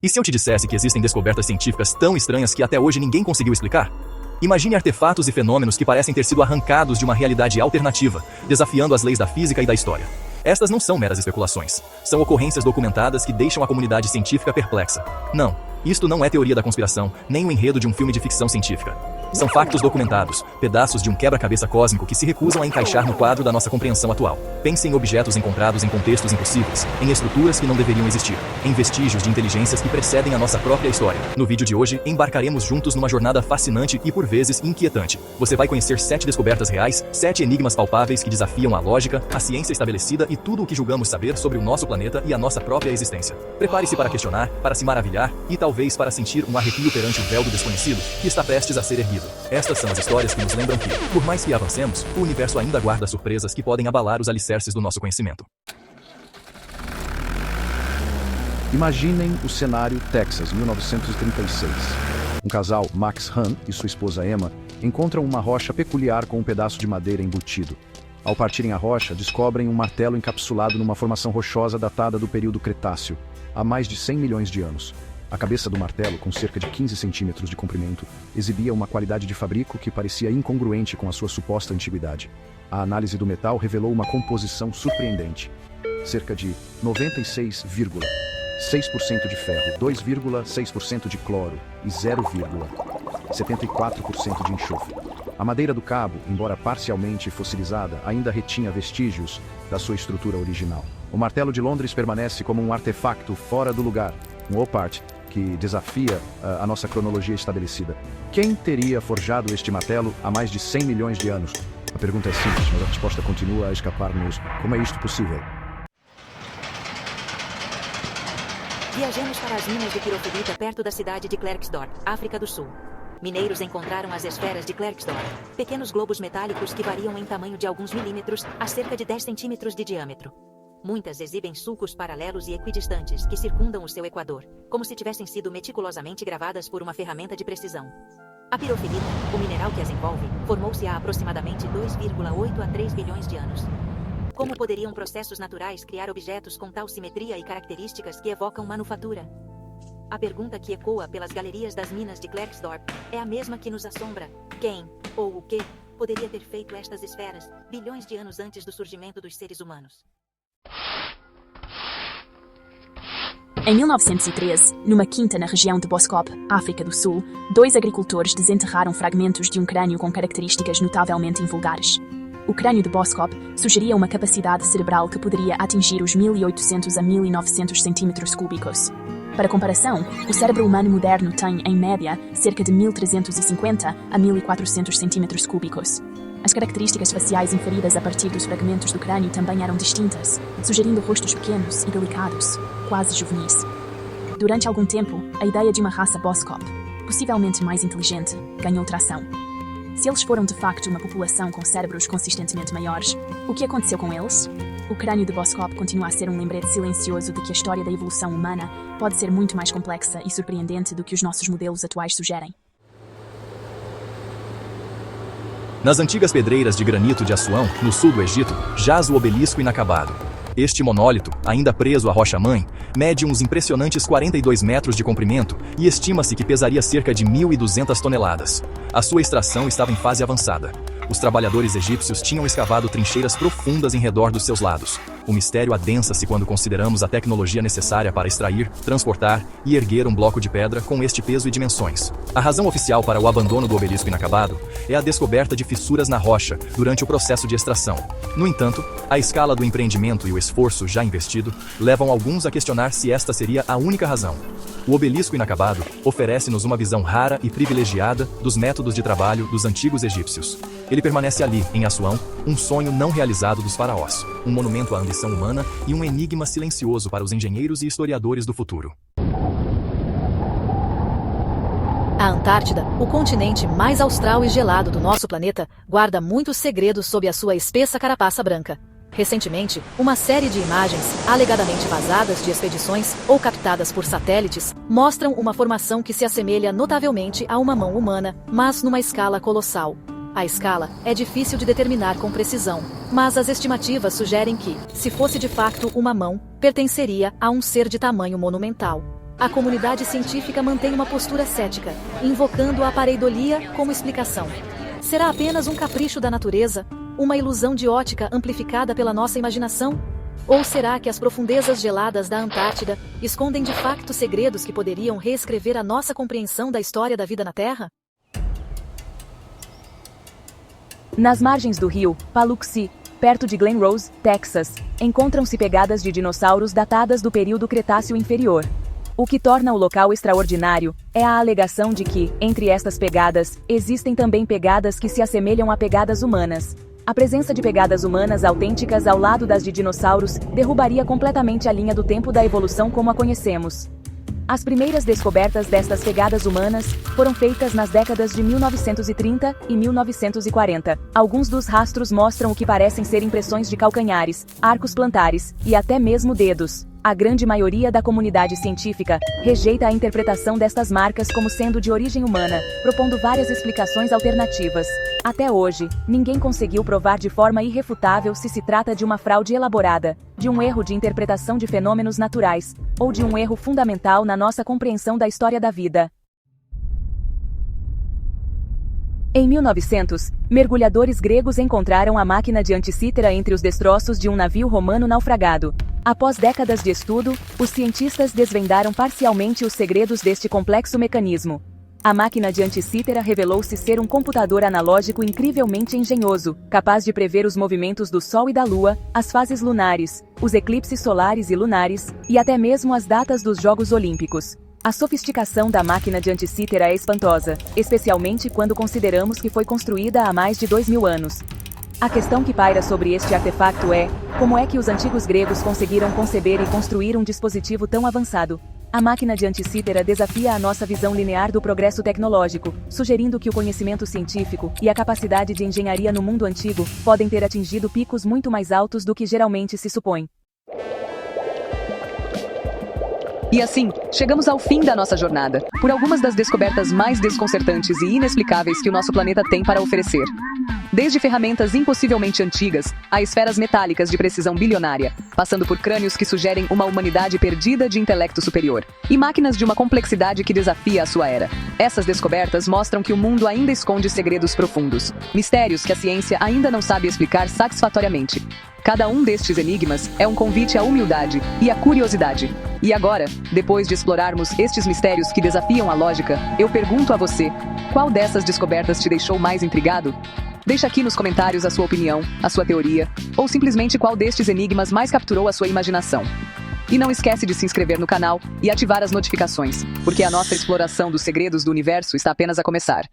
E se eu te dissesse que existem descobertas científicas tão estranhas que até hoje ninguém conseguiu explicar? Imagine artefatos e fenômenos que parecem ter sido arrancados de uma realidade alternativa, desafiando as leis da física e da história. Estas não são meras especulações. São ocorrências documentadas que deixam a comunidade científica perplexa. Não, isto não é teoria da conspiração, nem o enredo de um filme de ficção científica. São factos documentados, pedaços de um quebra-cabeça cósmico que se recusam a encaixar no quadro da nossa compreensão atual. Pense em objetos encontrados em contextos impossíveis, em estruturas que não deveriam existir, em vestígios de inteligências que precedem a nossa própria história. No vídeo de hoje, embarcaremos juntos numa jornada fascinante e por vezes inquietante. Você vai conhecer 7 descobertas reais, 7 enigmas palpáveis que desafiam a lógica, a ciência estabelecida e tudo o que julgamos saber sobre o nosso planeta e a nossa própria existência. Prepare-se para questionar, para se maravilhar e talvez para sentir um arrepio perante o véu do desconhecido que está prestes a ser erguido. Estas são as histórias que nos lembram que, por mais que avancemos, o universo ainda guarda surpresas que podem abalar os alicerces do nosso conhecimento. Imaginem o cenário Texas, 1936. Um casal, Max Hahn e sua esposa Emma, encontram uma rocha peculiar com um pedaço de madeira embutido. Ao partirem a rocha, descobrem um martelo encapsulado numa formação rochosa datada do período Cretáceo, há mais de 100 milhões de anos. A cabeça do martelo, com cerca de 15 centímetros de comprimento, exibia uma qualidade de fabrico que parecia incongruente com a sua suposta antiguidade. A análise do metal revelou uma composição surpreendente. Cerca de 96,6% de ferro, 2,6% de cloro e 0,74% de enxofre. A madeira do cabo, embora parcialmente fossilizada, ainda retinha vestígios da sua estrutura original. O martelo de Londres permanece como um artefacto fora do lugar, um opart que desafia a nossa cronologia estabelecida. Quem teria forjado este martelo há mais de 100 milhões de anos? A pergunta é simples, mas a resposta continua a escapar-nos. Como é isto possível? Viajamos para as minas de pirofilita perto da cidade de Klerksdorp, África do Sul. Mineiros encontraram as esferas de Klerksdorp, pequenos globos metálicos que variam em tamanho de alguns milímetros a cerca de 10 centímetros de diâmetro. Muitas exibem sulcos paralelos e equidistantes que circundam o seu equador, como se tivessem sido meticulosamente gravadas por uma ferramenta de precisão. A pirofilita, o mineral que as envolve, formou-se há aproximadamente 2,8 a 3 bilhões de anos. Como poderiam processos naturais criar objetos com tal simetria e características que evocam manufatura? A pergunta que ecoa pelas galerias das minas de Klerksdorp é a mesma que nos assombra. Quem, ou o que, poderia ter feito estas esferas, bilhões de anos antes do surgimento dos seres humanos? Em 1913, numa quinta na região de Boskop, África do Sul, 2 agricultores desenterraram fragmentos de um crânio com características notavelmente invulgares. O crânio de Boskop sugeria uma capacidade cerebral que poderia atingir os 1800 a 1900 centímetros cúbicos. Para comparação, o cérebro humano moderno tem, em média, cerca de 1350 a 1400 centímetros cúbicos. As características faciais inferidas a partir dos fragmentos do crânio também eram distintas, sugerindo rostos pequenos e delicados, quase juvenis. Durante algum tempo, a ideia de uma raça Boskop, possivelmente mais inteligente, ganhou tração. Se eles foram de facto uma população com cérebros consistentemente maiores, o que aconteceu com eles? O crânio de Boskop continua a ser um lembrete silencioso de que a história da evolução humana pode ser muito mais complexa e surpreendente do que os nossos modelos atuais sugerem. Nas antigas pedreiras de granito de Assuão, no sul do Egito, jaz o obelisco inacabado. Este monólito, ainda preso à rocha-mãe, mede uns impressionantes 42 metros de comprimento e estima-se que pesaria cerca de 1.200 toneladas. A sua extração estava em fase avançada. Os trabalhadores egípcios tinham escavado trincheiras profundas em redor dos seus lados. O mistério adensa-se quando consideramos a tecnologia necessária para extrair, transportar e erguer um bloco de pedra com este peso e dimensões. A razão oficial para o abandono do obelisco inacabado é a descoberta de fissuras na rocha durante o processo de extração. No entanto, a escala do empreendimento e o esforço já investido levam alguns a questionar se esta seria a única razão. O obelisco inacabado oferece-nos uma visão rara e privilegiada dos métodos de trabalho dos antigos egípcios. Ele permanece ali, em Assuão, um sonho não realizado dos faraós, um monumento à ambição humana e um enigma silencioso para os engenheiros e historiadores do futuro. A Antártida, o continente mais austral e gelado do nosso planeta, guarda muitos segredos sob a sua espessa carapaça branca. Recentemente, uma série de imagens, alegadamente vazadas de expedições ou captadas por satélites, mostram uma formação que se assemelha notavelmente a uma mão humana, mas numa escala colossal. A escala é difícil de determinar com precisão, mas as estimativas sugerem que, se fosse de facto uma mão, pertenceria a um ser de tamanho monumental. a comunidade científica mantém uma postura cética, invocando a pareidolia como explicação. Será apenas um capricho da natureza? Uma ilusão de ótica amplificada pela nossa imaginação? Ou será que as profundezas geladas da Antártida escondem de facto segredos que poderiam reescrever a nossa compreensão da história da vida na Terra? Nas margens do rio Paluxy, perto de Glen Rose, Texas, encontram-se pegadas de dinossauros datadas do período Cretáceo Inferior. O que torna o local extraordinário é a alegação de que, entre estas pegadas, existem também pegadas que se assemelham a pegadas humanas. A presença de pegadas humanas autênticas ao lado das de dinossauros derrubaria completamente a linha do tempo da evolução como a conhecemos. As primeiras descobertas destas pegadas humanas foram feitas nas décadas de 1930 e 1940. Alguns dos rastros mostram o que parecem ser impressões de calcanhares, arcos plantares e até mesmo dedos. A grande maioria da comunidade científica rejeita a interpretação destas marcas como sendo de origem humana, propondo várias explicações alternativas. Até hoje, ninguém conseguiu provar de forma irrefutável se se trata de uma fraude elaborada, de um erro de interpretação de fenômenos naturais, ou de um erro fundamental na nossa compreensão da história da vida. Em 1900, mergulhadores gregos encontraram a máquina de Anticítera entre os destroços de um navio romano naufragado. Após décadas de estudo, os cientistas desvendaram parcialmente os segredos deste complexo mecanismo. A máquina de Anticítera revelou-se ser um computador analógico incrivelmente engenhoso, capaz de prever os movimentos do Sol e da Lua, as fases lunares, os eclipses solares e lunares, e até mesmo as datas dos Jogos Olímpicos. A sofisticação da máquina de Anticítera é espantosa, especialmente quando consideramos que foi construída há mais de 2000 anos. A questão que paira sobre este artefacto é: como é que os antigos gregos conseguiram conceber e construir um dispositivo tão avançado? A máquina de Anticítera desafia a nossa visão linear do progresso tecnológico, sugerindo que o conhecimento científico e a capacidade de engenharia no mundo antigo podem ter atingido picos muito mais altos do que geralmente se supõe. E assim, chegamos ao fim da nossa jornada, por algumas das descobertas mais desconcertantes e inexplicáveis que o nosso planeta tem para oferecer. Desde ferramentas impossivelmente antigas, a esferas metálicas de precisão bilionária, passando por crânios que sugerem uma humanidade perdida de intelecto superior, e máquinas de uma complexidade que desafia a sua era. Essas descobertas mostram que o mundo ainda esconde segredos profundos, mistérios que a ciência ainda não sabe explicar satisfatoriamente. Cada um destes enigmas é um convite à humildade e à curiosidade. E agora, depois de explorarmos estes mistérios que desafiam a lógica, eu pergunto a você: qual dessas descobertas te deixou mais intrigado? Deixa aqui nos comentários a sua opinião, a sua teoria, ou simplesmente qual destes enigmas mais capturou a sua imaginação. E não esquece de se inscrever no canal e ativar as notificações, porque a nossa exploração dos segredos do universo está apenas a começar.